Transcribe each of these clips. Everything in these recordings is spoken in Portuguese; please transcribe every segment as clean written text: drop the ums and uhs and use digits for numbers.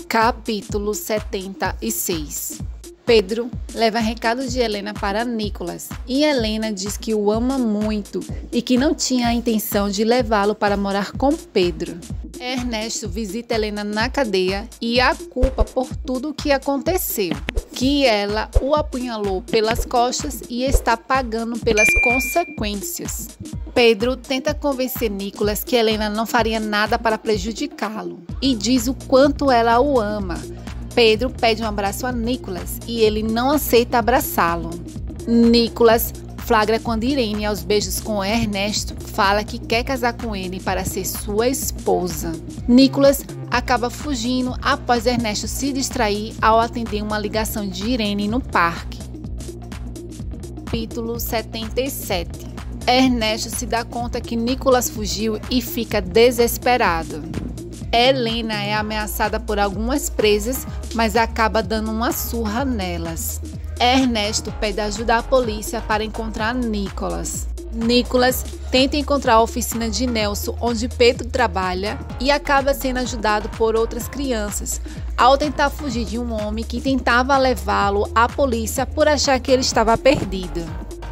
Capítulo 76. Pedro leva recado de Helena para Nicolas e Helena diz que o ama muito e que não tinha a intenção de levá-lo para morar com Pedro. Ernesto visita Helena na cadeia e a culpa por tudo o que aconteceu, que ela o apunhalou pelas costas e está pagando pelas consequências. Pedro tenta convencer Nicolas que Helena não faria nada para prejudicá-lo e diz o quanto ela o ama. Pedro pede um abraço a Nicolas e ele não aceita abraçá-lo. Nicolas flagra quando Irene, aos beijos com Ernesto, fala que quer casar com ele para ser sua esposa. Nicolas acaba fugindo após Ernesto se distrair ao atender uma ligação de Irene no parque. Capítulo 77. Ernesto se dá conta que Nicolas fugiu e fica desesperado. Helena é ameaçada por algumas presas, mas acaba dando uma surra nelas. Ernesto pede ajuda à polícia para encontrar Nicolas. Nicolas tenta encontrar a oficina de Nelson, onde Pedro trabalha, e acaba sendo ajudado por outras crianças, ao tentar fugir de um homem que tentava levá-lo à polícia por achar que ele estava perdido.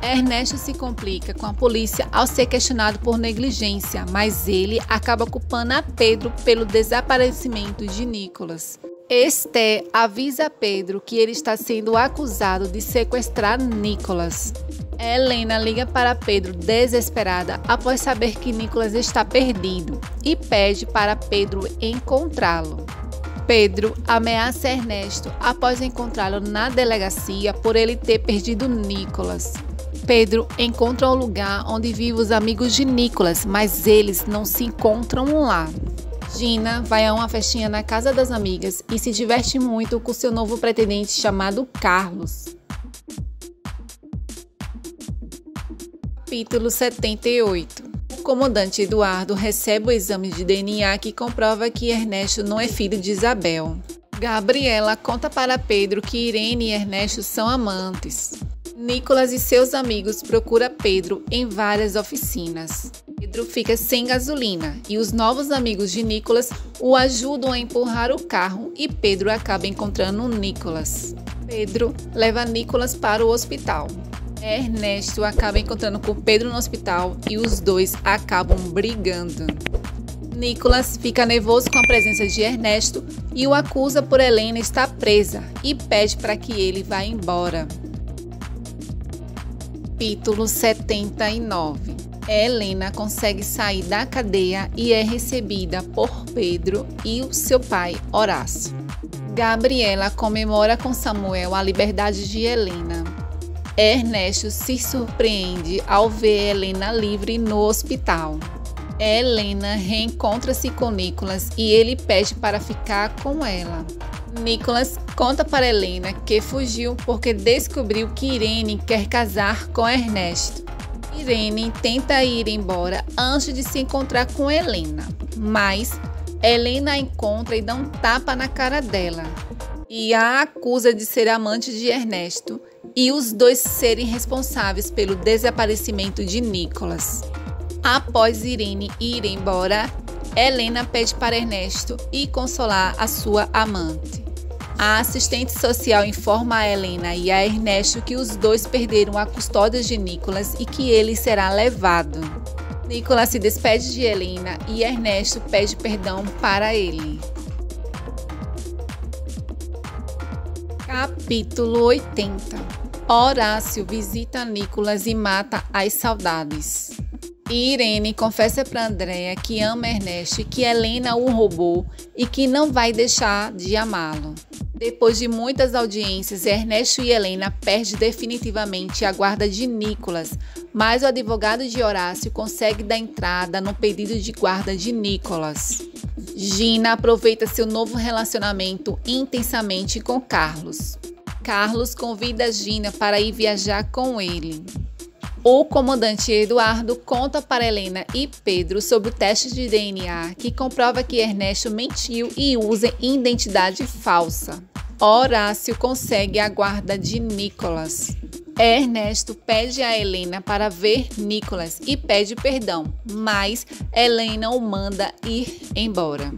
Ernesto se complica com a polícia ao ser questionado por negligência, mas ele acaba culpando a Pedro pelo desaparecimento de Nicolas. Esther avisa a Pedro que ele está sendo acusado de sequestrar Nicolas. Helena liga para Pedro desesperada após saber que Nicolas está perdido e pede para Pedro encontrá-lo. Pedro ameaça Ernesto após encontrá-lo na delegacia por ele ter perdido Nicolas. Pedro encontra um lugar onde vivem os amigos de Nicolas, mas eles não se encontram lá. Gina vai a uma festinha na casa das amigas e se diverte muito com seu novo pretendente chamado Carlos. Capítulo 78. O comandante Eduardo recebe o exame de DNA que comprova que Ernesto não é filho de Isabel. Gabriela conta para Pedro que Irene e Ernesto são amantes. Nicolas e seus amigos procuram Pedro em várias oficinas. Pedro fica sem gasolina e os novos amigos de Nicolas o ajudam a empurrar o carro e Pedro acaba encontrando Nicolas. Pedro leva Nicolas para o hospital. Ernesto acaba encontrando com Pedro no hospital e os dois acabam brigando. Nicolas fica nervoso com a presença de Ernesto e o acusa por Helena estar presa e pede para que ele vá embora. Capítulo 79. Helena consegue sair da cadeia e é recebida por Pedro e o seu pai, Horácio. Gabriela comemora com Samuel a liberdade de Helena. Ernesto se surpreende ao ver Helena livre no hospital. Helena reencontra-se com Nicolas e ele pede para ficar com ela. Nicolas conta para Helena que fugiu porque descobriu que Irene quer casar com Ernesto. Irene tenta ir embora antes de se encontrar com Helena, mas Helena a encontra e dá um tapa na cara dela e a acusa de ser amante de Ernesto e os dois serem responsáveis pelo desaparecimento de Nicolas. Após Irene ir embora, Helena pede para Ernesto ir consolar a sua amante. A assistente social informa a Helena e a Ernesto que os dois perderam a custódia de Nicolas e que ele será levado. Nicolas se despede de Helena e Ernesto pede perdão para ele. Capítulo 80. Horácio visita Nicolas e mata as saudades. Irene confessa para Andréa que ama Ernesto e que Helena o roubou e que não vai deixar de amá-lo. Depois de muitas audiências, Ernesto e Helena perdem definitivamente a guarda de Nicolas, mas o advogado de Horácio consegue dar entrada no pedido de guarda de Nicolas. Gina aproveita seu novo relacionamento intensamente com Carlos. Carlos convida Gina para ir viajar com ele. O comandante Eduardo conta para Helena e Pedro sobre o teste de DNA que comprova que Ernesto mentiu e usa identidade falsa. Horácio consegue a guarda de Nicolas. Ernesto pede a Helena para ver Nicolas e pede perdão, mas Helena o manda ir embora.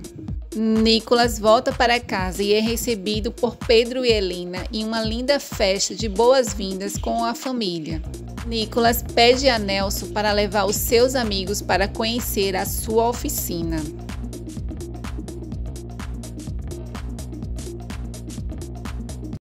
Nicolas volta para casa e é recebido por Pedro e Helena em uma linda festa de boas-vindas com a família. Nicolas pede a Nelson para levar os seus amigos para conhecer a sua oficina.